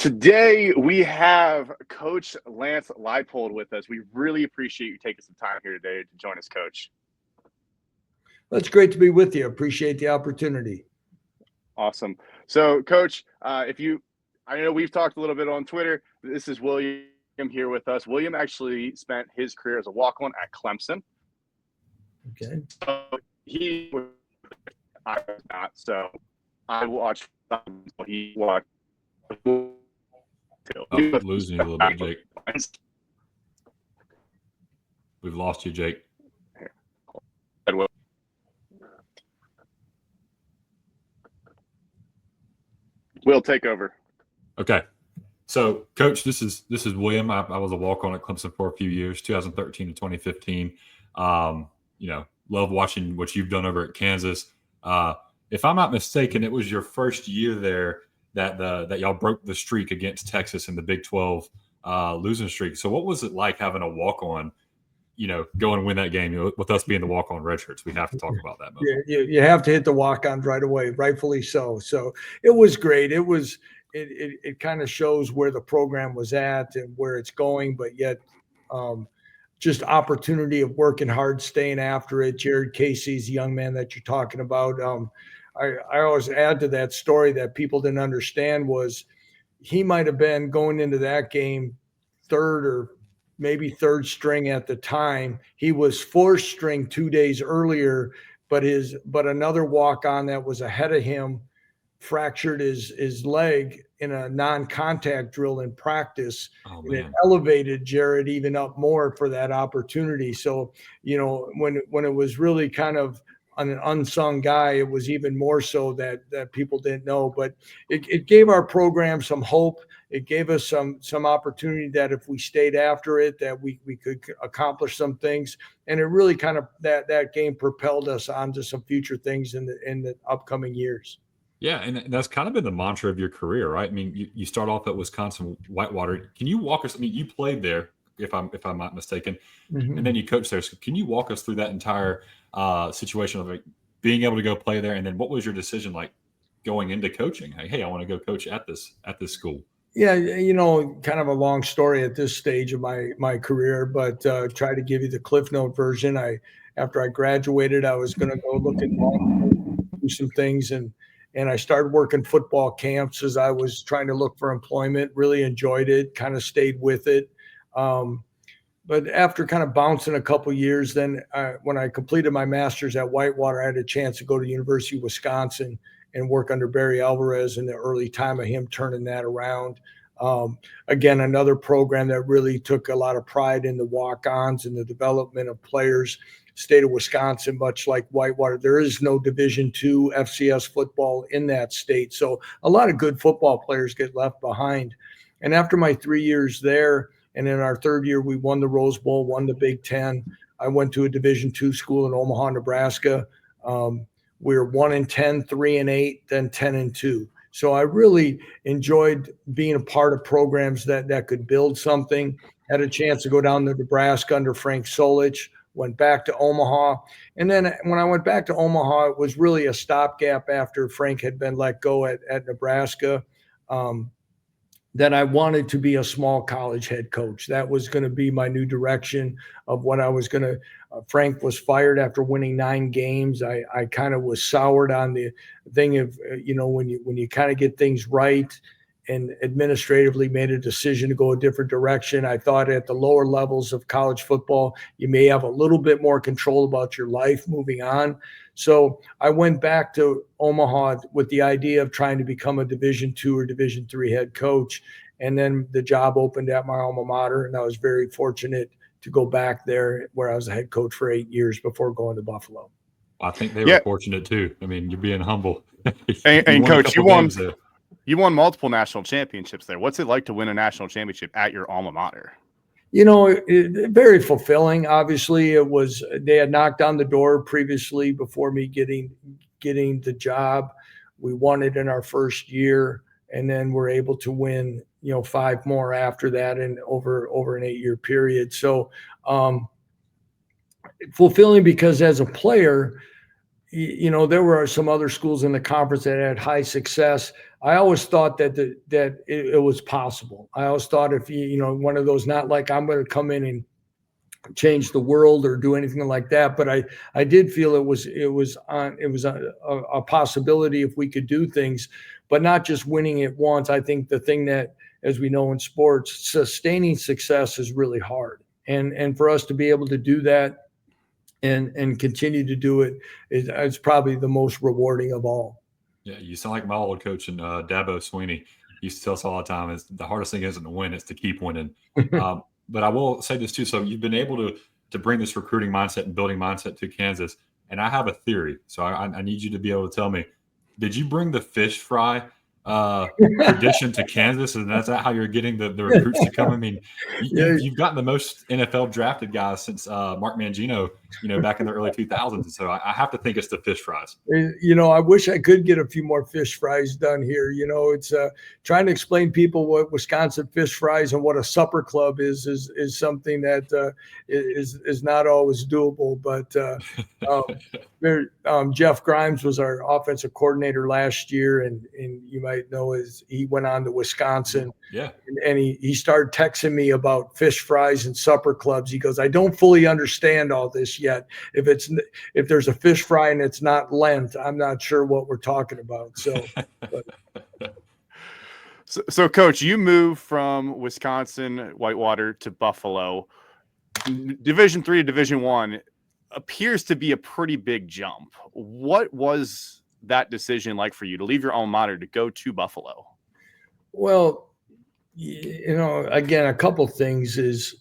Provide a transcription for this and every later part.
Today, we have Coach Lance Leipold with us. We really appreciate you taking some time here today to join us, Coach. It's great to be with you. Appreciate the opportunity. Awesome. So, Coach, I know we've talked a little bit on Twitter. This is William here with us. William actually spent his career as a walk-on at Clemson. Okay. So I was not. So I watched he watched. Losing you a little bit, Jake. We've lost you, Jake. We'll take over. Okay. So, Coach, this is William. I was a walk-on at Clemson for a few years, 2013 to 2015. Love watching what you've done over at Kansas. If I'm not mistaken, it was your first year there that y'all broke the streak against Texas in the Big 12 losing streak. So what was it like having a walk-on, go and win that game? With us being the walk-on Redshirts, we have to talk about that moment. Yeah, you have to hit the walk-ons right away, rightfully so. So it was great. It kind of shows where the program was at and where it's going, but yet just opportunity of working hard, staying after it. Jared Casey's the young man that you're talking about. I always add to that story that people didn't understand was he might have been going into that game third or maybe third string at the time. He was fourth string 2 days earlier, but another walk-on that was ahead of him fractured his leg in a non-contact drill in practice. Oh, and it elevated Jared even up more for that opportunity. So, when it was really kind of an unsung guy, it was even more so that people didn't know, but it gave our program some hope. It gave us some opportunity that if we stayed after it, that we could accomplish some things. And it really kind of that game propelled us onto some future things in the upcoming years. Yeah, and that's kind of been the mantra of your career, right? I mean, you start off at Wisconsin-Whitewater. Can you walk us? I mean, you played there, if I'm not mistaken, and then you coached there. So can you walk us through that entire situation of like being able to go play there, and then what was your decision like going into coaching? Like, hey, I want to go coach at this school. Yeah, kind of a long story at this stage of my career, but try to give you the Cliff Note version. After I graduated, I was going to go look at do some things, and I started working football camps as I was trying to look for employment. Really enjoyed it, kind of stayed with it. But after kind of bouncing a couple years, then when I completed my master's at Whitewater, I had a chance to go to University of Wisconsin and work under Barry Alvarez in the early time of him turning that around. Again, another program that really took a lot of pride in the walk-ons and the development of players. State of Wisconsin, much like Whitewater, there is no Division II FCS football in that state. So a lot of good football players get left behind. And after my 3 years there, and in our third year, we won the Rose Bowl, won the Big Ten. I went to a Division II school in Omaha, Nebraska. We were 1-10, 3-8, then 10-2. So I really enjoyed being a part of programs that could build something. Had a chance to go down to Nebraska under Frank Solich. Went back to Omaha. And then when I went back to Omaha, it was really a stopgap after Frank had been let go at Nebraska. That I wanted to be a small college head coach. That was going to be my new direction of what I was going to. Frank was fired after winning 9 games. I kind of was soured on the thing of, when you kind of get things right, and administratively made a decision to go a different direction. I thought at the lower levels of college football, you may have a little bit more control about your life moving on. So I went back to Omaha with the idea of trying to become a Division II or Division III head coach. And then the job opened at my alma mater, and I was very fortunate to go back there where I was a head coach for 8 years before going to Buffalo. I think they were fortunate too. I mean, you're being humble. And Coach, you won multiple national championships there. What's it like to win a national championship at your alma mater? Very fulfilling. Obviously, they had knocked on the door previously before me getting the job. We won it in our first year, and then we're able to win, 5 more after that, and over an 8-year period. So fulfilling because as a player, there were some other schools in the conference that had high success. I always thought that it was possible. I always thought if one of those, not like I'm going to come in and change the world or do anything like that, but I did feel it was a possibility if we could do things, but not just winning it once. I think the thing that, as we know in sports, sustaining success is really hard, and for us to be able to do that and continue to do it is probably the most rewarding of all. Yeah, you sound like my old coach and Dabo Sweeney. He used to tell us all the time, is the hardest thing isn't to win, it's to keep winning. But I will say this too. So you've been able to bring this recruiting mindset and building mindset to Kansas. And I have a theory. So I need you to be able to tell me, did you bring the fish fry tradition to Kansas? And that's how you're getting the recruits to come? I mean, you've gotten the most NFL drafted guys since Mark Mangino, back in the early 2000s. So I have to think it's the fish fries. I wish I could get a few more fish fries done here. It's trying to explain people what Wisconsin fish fries and what a supper club is something that is not always doable. But Jeff Grimes was our offensive coordinator last year, and you might know he went on to Wisconsin. Yeah. And he started texting me about fish fries and supper clubs. He goes, I don't fully understand all this yet. If there's a fish fry and it's not Lent, I'm not sure what we're talking about. So Coach, you moved from Wisconsin-Whitewater to Buffalo. Division III to Division I appears to be a pretty big jump. What was that decision like for you to leave your alma mater to go to Buffalo? Well, again, a couple things is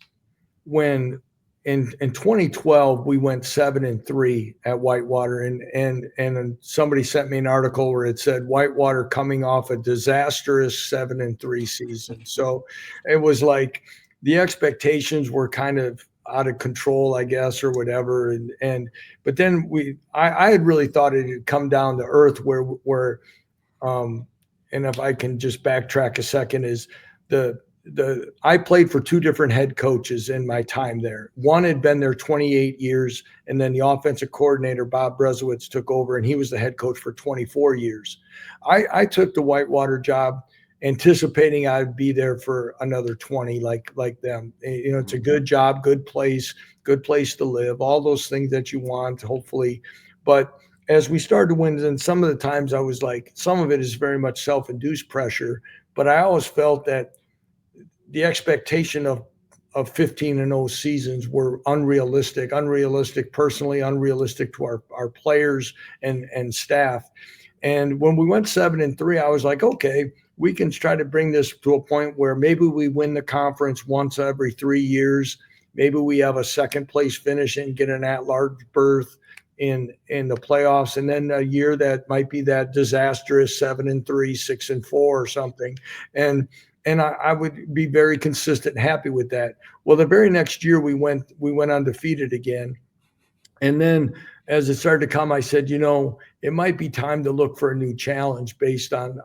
when in 2012 we went 7-3 at Whitewater, and somebody sent me an article where it said Whitewater coming off a disastrous 7-3 season. So it was like the expectations were kind of out of control, I guess, or whatever. But then I had really thought it had come down to earth where and if I can just backtrack a second, is I played for two different head coaches in my time there. One had been there 28 years, and then the offensive coordinator, Bob Brezowitz, took over, and he was the head coach for 24 years. I took the Whitewater job anticipating I'd be there for another 20 like them. It's a good job, good place to live, all those things that you want, hopefully. But as we started to win, and some of the times I was like, some of it is very much self-induced pressure, but I always felt that the expectation of 15-0 seasons were unrealistic personally, unrealistic to our players and staff. And when we went 7-3, I was like, okay, we can try to bring this to a point where maybe we win the conference once every 3 years. Maybe we have a second place finish and get an at-large berth in the playoffs, and then a year that might be that disastrous 7-3, 6-4 or something. And I would be very consistent and happy with that. Well, the very next year we went undefeated again. And then as it started to come, I said, it might be time to look for a new challenge based on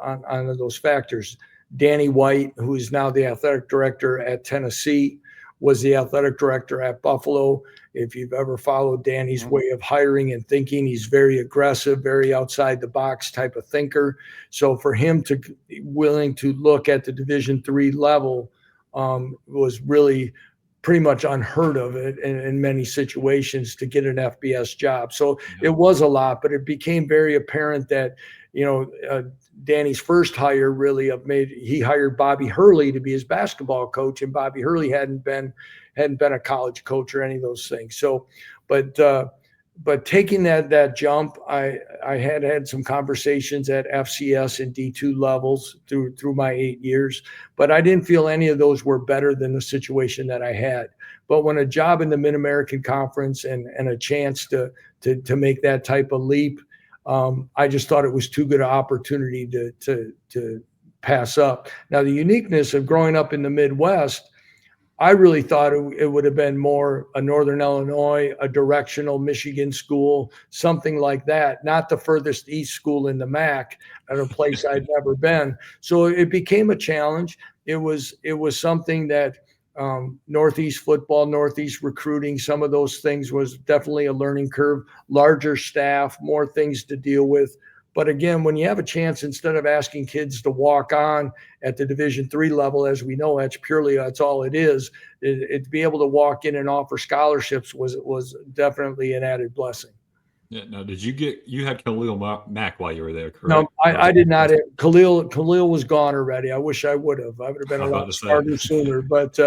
those factors. Danny White, who is now the athletic director at Tennessee, was the athletic director at Buffalo. If you've ever followed Danny's way of hiring and thinking, he's very aggressive, very outside the box type of thinker. So for him to willing to look at the Division III level was really pretty much unheard of it in many situations to get an FBS job. So it was a lot, but it became very apparent that, Danny's first hire really he hired Bobby Hurley to be his basketball coach, and Bobby Hurley hadn't been a college coach or any of those things. So, but taking that jump, I had some conversations at FCS and D2 levels through my 8 years, but I didn't feel any of those were better than the situation that I had. But when a job in the Mid-American Conference and a chance to make that type of leap, I just thought it was too good an opportunity to pass up. Now, the uniqueness of growing up in the Midwest, I really thought it would have been more a Northern Illinois, a directional Michigan school, something like that, not the furthest east school in the MAC at a place I'd never been. So it became a challenge. It was something that Northeast football, Northeast recruiting, some of those things was definitely a learning curve, larger staff, more things to deal with. But again, when you have a chance, instead of asking kids to walk on at the Division III level, as we know, that's all it is. To be able to walk in and offer scholarships was definitely an added blessing. Yeah. No, you had Khalil Mack while you were there, correct? No, I did not. Khalil was gone already. I wish I would have. I would have been a lot smarter sooner. But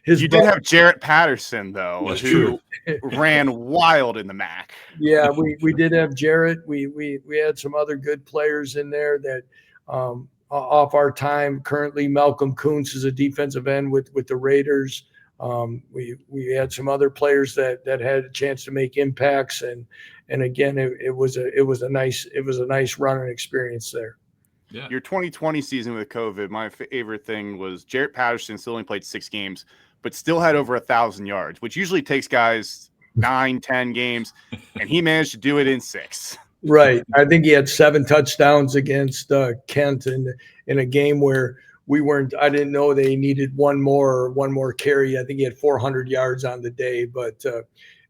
you did have Jarrett Patterson, though, That's who ran wild in the MAC. Yeah, we did have Jarrett. We had some other good players in there that off our time. Currently, Malcolm Kuntz is a defensive end with the Raiders. We had some other players that had a chance to make impacts, and again, it was a nice run and experience there. Yeah. Your 2020 season with COVID, my favorite thing was Jarrett Patterson still only played 6 games, but still had over 1,000 yards, which usually takes guys 9-10 games, and he managed to do it in 6. Right. I think he had 7 touchdowns against Kent in a game where I didn't know they needed one more carry. I think he had 400 yards on the day, but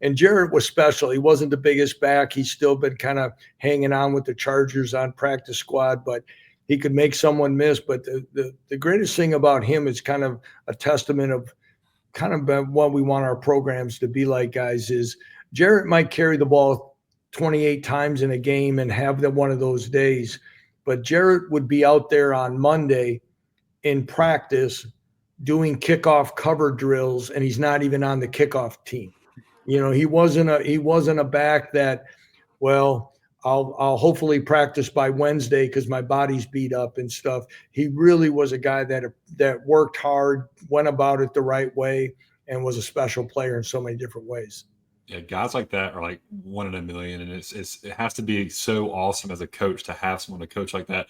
and Jarrett was special. He wasn't the biggest back. He's still been kind of hanging on with the Chargers on practice squad, but he could make someone miss. But the greatest thing about him is kind of a testament of kind of what we want our programs to be like, guys, is Jarrett might carry the ball 28 times in a game and have one of those days, but Jarrett would be out there on Monday in practice doing kickoff cover drills, and he's not even on the kickoff team. He wasn't a back that, well, I'll hopefully practice by Wednesday because my body's beat up and stuff. He really was a guy that worked hard, went about it the right way, and was a special player in so many different ways. Yeah, guys like that are like 1 in a million, and it has to be so awesome as a coach to have someone to coach like that.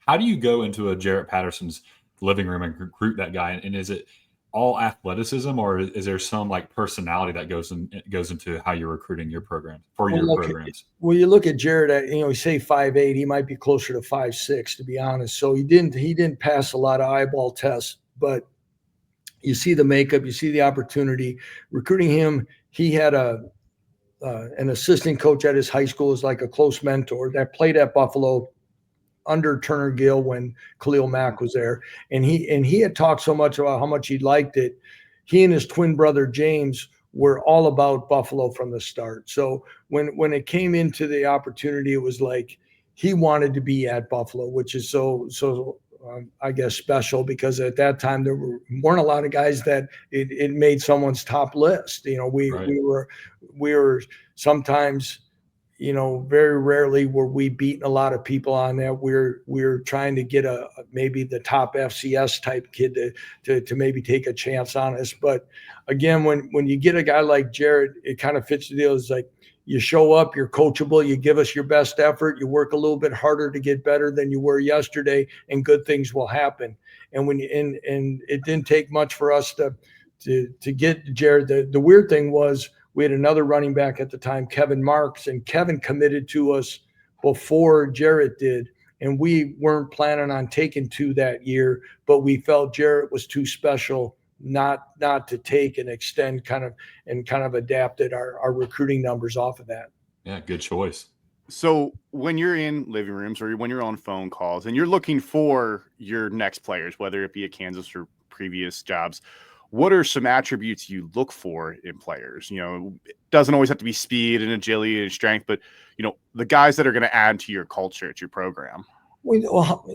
How do you go into a Jarrett Patterson's living room and recruit that guy? And is it all athleticism, or is there some like personality that goes into how you're recruiting your program programs? Well, you look at Jarrett, he's say 5'8", he might be closer to 5'6", to be honest. So he didn't pass a lot of eyeball tests, but you see the makeup, you see the opportunity. Recruiting him, he had an assistant coach at his high school, is like a close mentor that played at Buffalo under Turner Gill when Khalil Mack was there. And he had talked so much about how much he liked it. He and his twin brother, James, were all about Buffalo from the start. So when it came into the opportunity, it was like he wanted to be at Buffalo, which is so I guess special, because at that time there weren't a lot of guys that it made someone's top list. We were sometimes, very rarely were we beating a lot of people on that. We're trying to get maybe the top FCS type kid to maybe take a chance on us. But again, when you get a guy like Jarrett, it kind of fits the deal. It's like, you show up, you're coachable, you give us your best effort, you work a little bit harder to get better than you were yesterday, and good things will happen. And and it didn't take much for us to get Jarrett. The weird thing was, we had another running back at the time, Kevin Marks, and Kevin committed to us before Jarrett did. And we weren't planning on taking 2 that year, but we felt Jarrett was too special not to take and extend kind of adapted our recruiting numbers off of that. Yeah, good choice. So when you're in living rooms or when you're on phone calls and you're looking for your next players, whether it be at Kansas or previous jobs, what are some attributes you look for in players? It doesn't always have to be speed and agility and strength, but the guys that are going to add to your culture at your program. Well,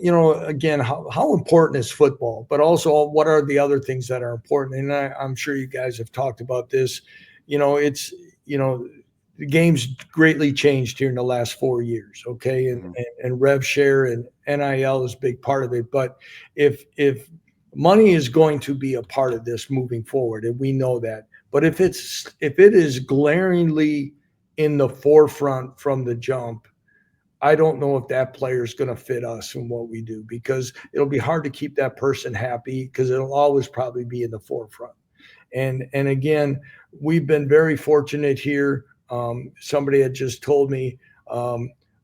again, how important is football, but also what are the other things that are important? And I'm sure you guys have talked about this. It's, the game's greatly changed here in the last 4 years. Okay. And rev share and NIL is a big part of it. But if money is going to be a part of this moving forward, and we know that, but if it is glaringly in the forefront from the jump, I don't know if that player is going to fit us and what we do, because it'll be hard to keep that person happy because it'll always probably be in the forefront. And again, we've been very fortunate here. Somebody had just told me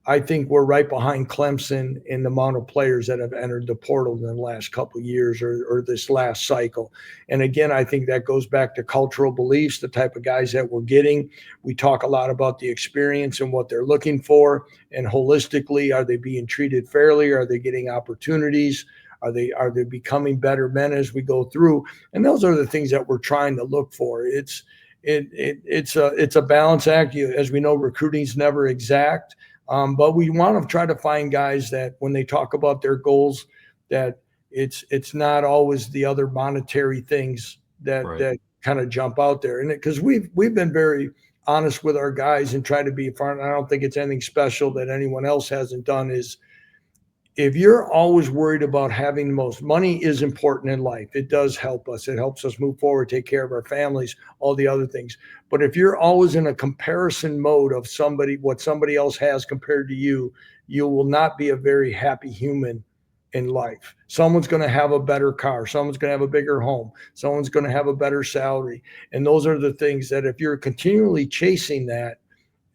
I think we're right behind Clemson in the amount of players that have entered the portal in the last couple of years or this last cycle. And again, I think that goes back to cultural beliefs, the type of guys that we're getting. We talk a lot about the experience and what they're looking for, and holistically, are they being treated fairly? Are they getting opportunities? Are they becoming better men as we go through? And those are the things that we're trying to look for. It's a balance act. As we know, recruiting's never exact. But we want to try to find guys that when they talk about their goals, that it's not always the other monetary things that kind of jump out there. And because we've been very honest with our guys and try to be fun. I don't think it's anything special that anyone else hasn't done. Is if you're always worried about having the most, money is important in life. It does help us. It helps us move forward, take care of our families, all the other things. But if you're always in a comparison mode of what somebody else has compared to you, you will not be a very happy human in life. Someone's going to have a better car. Someone's going to have a bigger home. Someone's going to have a better salary. And those are the things that if you're continually chasing that,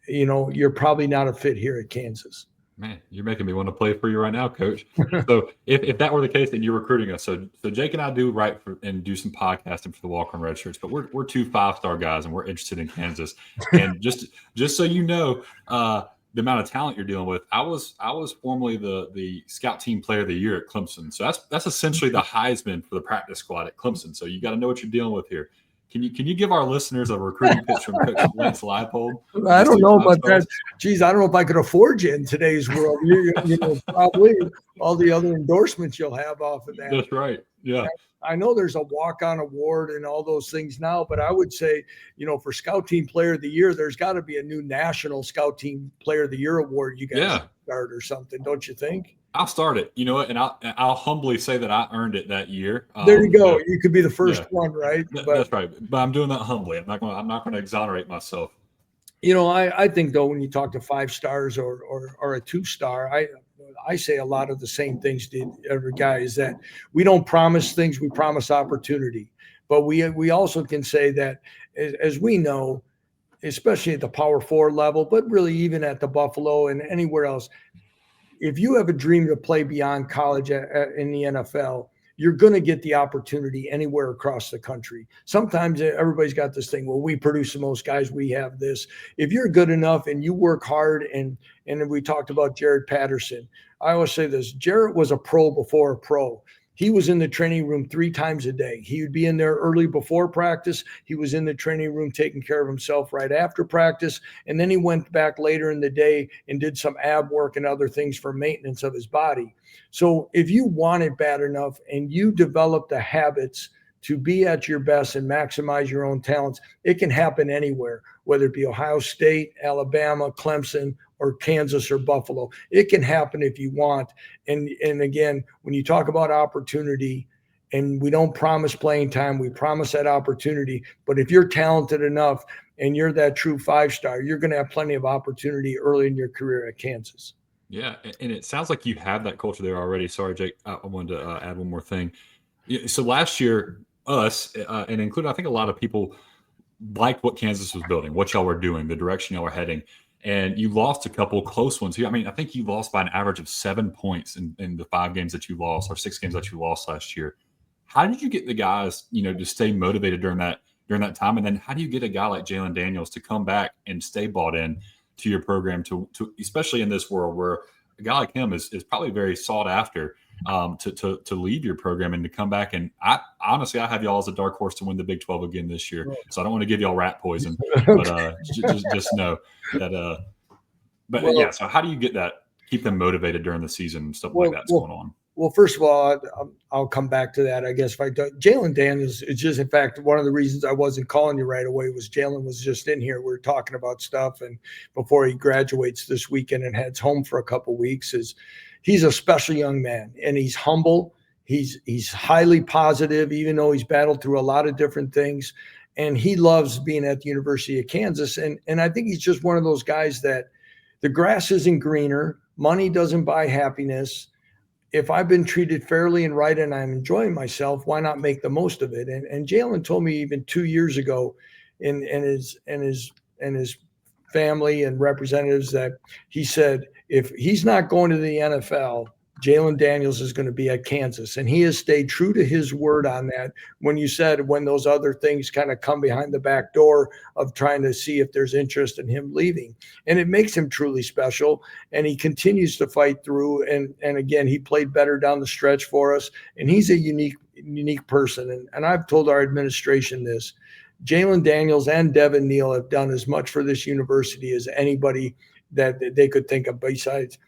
you're probably not a fit here at Kansas. Man, you're making me want to play for you right now, Coach. So if that were the case, then you're recruiting us. So Jake and I do write and do some podcasting for the Walk-On Redshirts, but we're two 5-star guys and we're interested in Kansas. And just so you know, the amount of talent you're dealing with, I was formerly the scout team player of the year at Clemson. So that's essentially the Heisman for the practice squad at Clemson. So you got to know what you're dealing with here. Can you give our listeners a recruiting pitch from Coach Lance Leipold? I don't know about that. Geez, I don't know if I could afford you in today's world. Probably all the other endorsements you'll have off of that. That's right. Yeah. I know there's a walk-on award and all those things now, but I would say, for Scout Team Player of the Year, there's got to be a new National Scout Team Player of the Year award you guys start or something, don't you think? I'll start it, and I'll humbly say that I earned it that year. There you go. You could be the first one, right? That's right. But I'm doing that humbly. I'm not going to exonerate myself. I think though, when you talk to 5 stars or a 2-star, I say a lot of the same things to every guy, is that we don't promise things, we promise opportunity. But we also can say that, as we know, especially at the Power 4 level, but really even at the Buffalo and anywhere else, if you have a dream to play beyond college in the NFL, you're going to get the opportunity anywhere across the country. Sometimes everybody's got this thing, well, we produce the most guys, we have this. If you're good enough and you work hard, and we talked about Jared Patterson, I always say this, Jared was a pro before a pro. He was in the training room 3 times a day. He would be in there early before practice. He was in the training room taking care of himself right after practice. And then he went back later in the day and did some ab work and other things for maintenance of his body. So if you want it bad enough and you develop the habits to be at your best and maximize your own talents, it can happen anywhere, whether it be Ohio State, Alabama, Clemson, or Kansas or Buffalo. It can happen if you want. And again, when you talk about opportunity, and we don't promise playing time, we promise that opportunity. But if you're talented enough and you're that true 5-star, you're going to have plenty of opportunity early in your career at Kansas. Yeah, and it sounds like you have that culture there already. Sorry, Jake, I wanted to add one more thing. So last year, us, and including I think a lot of people, liked what Kansas was building, what y'all were doing, the direction y'all were heading. And you lost a couple close ones here. I mean, I think you lost by an average of 7 points in the 5 games that you lost, or 6 games that you lost last year. How did you get the guys, to stay motivated during that time? And then how do you get a guy like Jalen Daniels to come back and stay bought in to your program, to especially in this world where a guy like him is probably very sought after, to leave your program and to come back? And I honestly have y'all as a dark horse to win the Big 12 again this year. So I don't want to give y'all rat poison, but just know that. So how do you get that, keep them motivated during the season and stuff like that's going on? Well, first of all, I'll come back to that, I guess. If I do, Jalen Daniels is just, in fact, one of the reasons I wasn't calling you right away was Jalen was just in here. We were talking about stuff, and before he graduates this weekend and heads home for a couple of weeks, he's a special young man, and he's humble. He's highly positive, even though he's battled through a lot of different things, and he loves being at the University of Kansas. And I think he's just one of those guys that the grass isn't greener, money doesn't buy happiness. If I've been treated fairly and right and I'm enjoying myself, why not make the most of it? And Jalen told me even 2 years ago in his family and representatives that he said, if he's not going to the NFL, Jalen Daniels is going to be at Kansas. And he has stayed true to his word on that. When you said, when those other things kind of come behind the back door of trying to see if there's interest in him leaving, and it makes him truly special. And he continues to fight through. And again, he played better down the stretch for us. And he's a unique person. And I've told our administration this. Jalen Daniels and Devin Neal have done as much for this university as anybody that they could think of, besides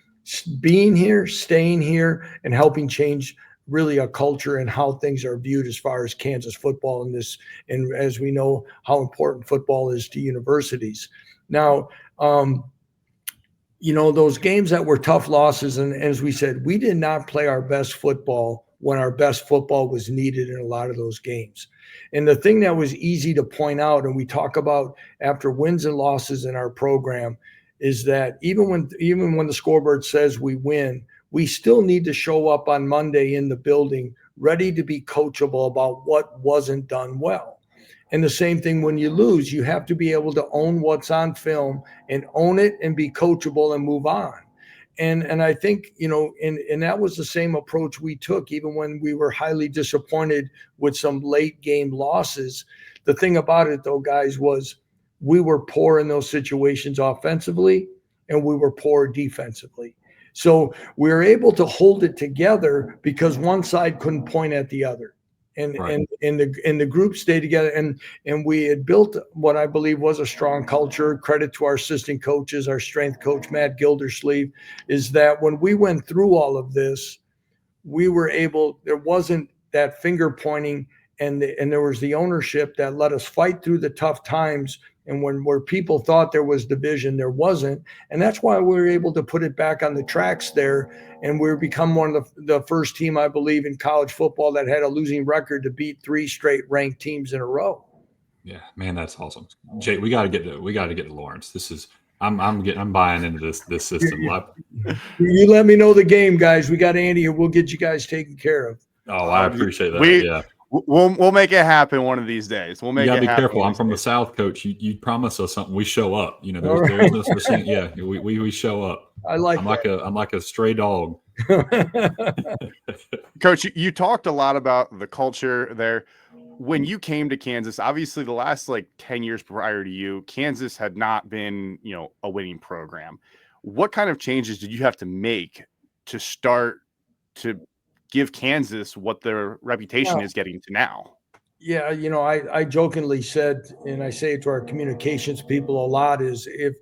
being here, staying here, and helping change really a culture and how things are viewed as far as Kansas football in this. And as we know how important football is to universities. Now, those games that were tough losses, and as we said, we did not play our best football when our best football was needed in a lot of those games. And the thing that was easy to point out, and we talk about after wins and losses in our program, is that even when the scoreboard says we win, we still need to show up on Monday in the building ready to be coachable about what wasn't done well. And the same thing when you lose, you have to be able to own what's on film and own it and be coachable and move on. And I think, and that was the same approach we took, even when we were highly disappointed with some late game losses. The thing about it, though, guys, was we were poor in those situations offensively, and we were poor defensively. So we were able to hold it together because one side couldn't point at the other. And right. and the group stayed together, and we had built what I believe was a strong culture. Credit to our assistant coaches, our strength coach Matt Gildersleeve, is that when we went through all of this, we were able. There wasn't that finger pointing, and there was the ownership that let us fight through the tough times. And where people thought there was division, there wasn't. And that's why we were able to put it back on the tracks there. And we've become one of the first team, I believe, in college football that had a losing record to beat 3 straight ranked teams in a row. Yeah, man, that's awesome. Jay, we got to get to Lawrence. This is I'm buying into this system. You let me know the game, guys. We got Andy, and we'll get you guys taken care of. Oh, I appreciate that. We'll make it happen one of these days. We'll make it happen. You gotta be careful. I'm from the South, Coach. You promise us something, we show up. There's no percent. Yeah, we show up. I'm like a stray dog. Coach, you talked a lot about the culture there. When you came to Kansas, obviously the last 10 years prior to you, Kansas had not been, a winning program. What kind of changes did you have to make to start to give Kansas what their reputation is getting to now? Yeah, I jokingly said, and I say it to our communications people a lot, is if,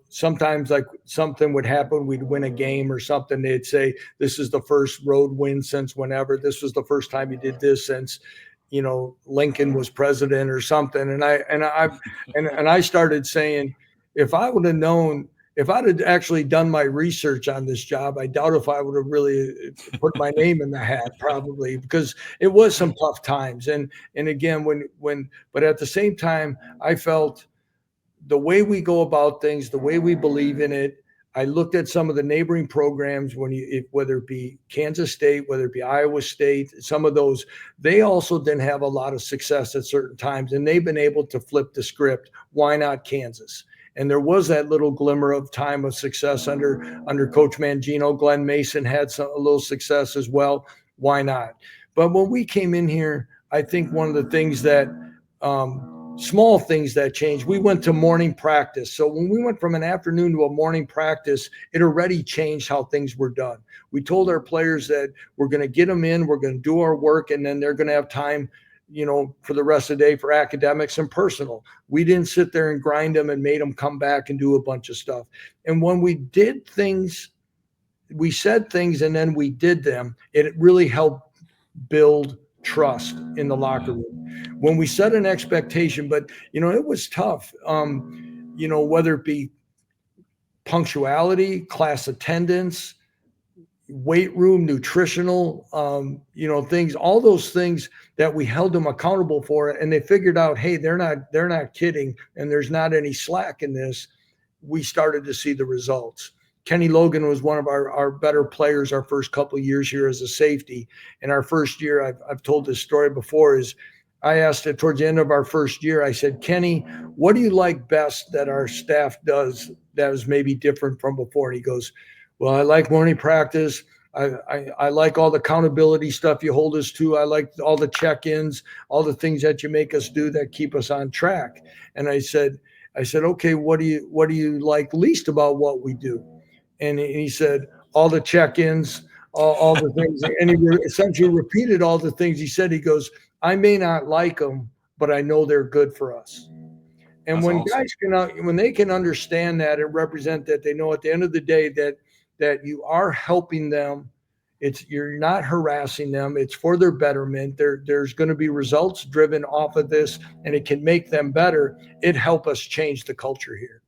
sometimes something would happen, we'd win a game or something, they'd say, this is the first road win since whenever. This was the first time you did this since, Lincoln was president or something. And I started saying, if I would have known, if I'd have actually done my research on this job, I doubt if I would have really put my name in the hat, probably, because it was some tough times. And again, but at the same time, I felt the way we go about things, the way we believe in it. I looked at some of the neighboring programs, whether it be Kansas State, whether it be Iowa State, some of those, they also didn't have a lot of success at certain times, and they've been able to flip the script. Why not Kansas? And there was that little glimmer of time of success under Coach Mangino. Glenn Mason had a little success as well. Why not? But when we came in here, I think one of the things that small things that changed, we went to morning practice. So when we went from an afternoon to a morning practice, it already changed how things were done. We told our players that we're going to get them in, we're going to do our work, and then they're going to have time for the rest of the day for academics and personal. We didn't sit there and grind them and made them come back and do a bunch of stuff. And when we did things, we said things and then we did them, it really helped build trust in the locker room. When we set an expectation, but it was tough, whether it be punctuality, class attendance, weight room, nutritional, things, all those things that we held them accountable for, and they figured out, hey, they're not kidding, and there's not any slack in this. We started to see the results. Kenny Logan was one of our better players our first couple of years here as a safety. And our first year, I've told this story before, is I asked it towards the end of our first year. I said, Kenny, what do you like best that our staff does that is maybe different from before? And he goes, well, I like morning practice. I like all the accountability stuff you hold us to. I like all the check-ins, all the things that you make us do that keep us on track. And I said, okay, what do you like least about what we do? And he said, all the check-ins, all the things. And he essentially repeated all the things he said. He goes, I may not like them, but I know they're good for us. And That's when awesome. guys when they can understand that and represent that, they know at the end of the day that you are helping them. You're not harassing them. It's for their betterment. There's going to be results driven off of this, and it can make them better. It help us change the culture here.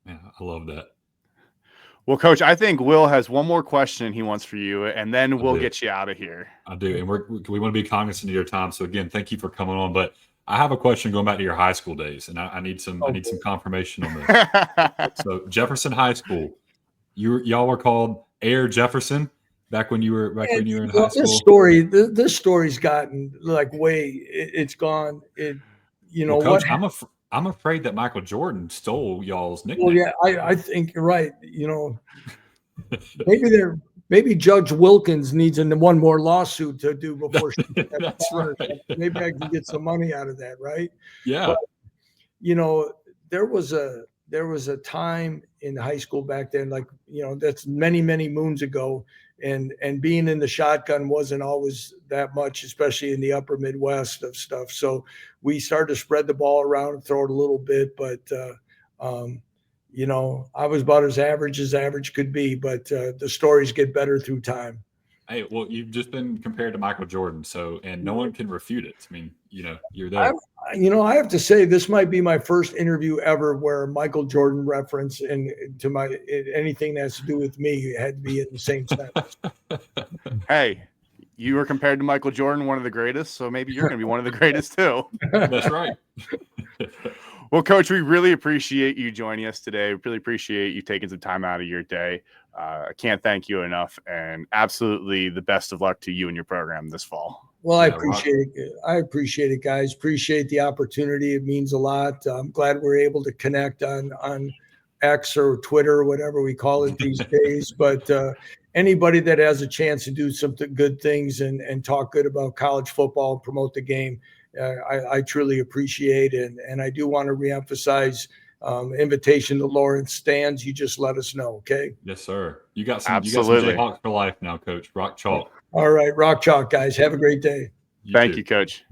Yeah, I love that. Well, Coach, I think Will has one more question he wants for you, and then we'll get you out of here. I do, and we want to be cognizant of your time. So again, thank you for coming on. But I have a question going back to your high school days, and I need some confirmation on this. So Jefferson High School, y'all were called Air Jefferson back when you were in high school. This story's gotten like it's gone. Coach, I'm afraid that Michael Jordan stole y'all's nickname. Well, yeah, I think you're right. Maybe Judge Wilkins needs one more lawsuit to do before she gets that's right. Maybe I can get some money out of that, right? Yeah. But, there was a time in high school back then, like, that's many, many moons ago. And being in the shotgun wasn't always that much, especially in the upper Midwest of stuff. So we started to spread the ball around and throw it a little bit. But, I was about as average could be. But the stories get better through time. Hey, well, you've just been compared to Michael Jordan, and no one can refute it. I mean, you're there. I have to say this might be my first interview ever where Michael Jordan reference and to anything that has to do with me had to be in the same sentence. Hey, you were compared to Michael Jordan, one of the greatest, so maybe you're going to be one of the greatest too. That's right. Well, Coach, we really appreciate you joining us today. We really appreciate you taking some time out of your day. I can't thank you enough, and absolutely the best of luck to you and your program this fall. Well, I appreciate it. I appreciate it, guys. Appreciate the opportunity. It means a lot. I'm glad we're able to connect on X or Twitter or whatever we call it these days. But anybody that has a chance to do some good things and talk good about college football and promote the game, I truly appreciate it. And I do want to reemphasize invitation to Lawrence stands. You just let us know, okay? Yes, sir. You got some Absolutely. Jayhawks for life now, Coach. Rock chalk. All right, rock chalk, guys. Have a great day. Thank you, Coach.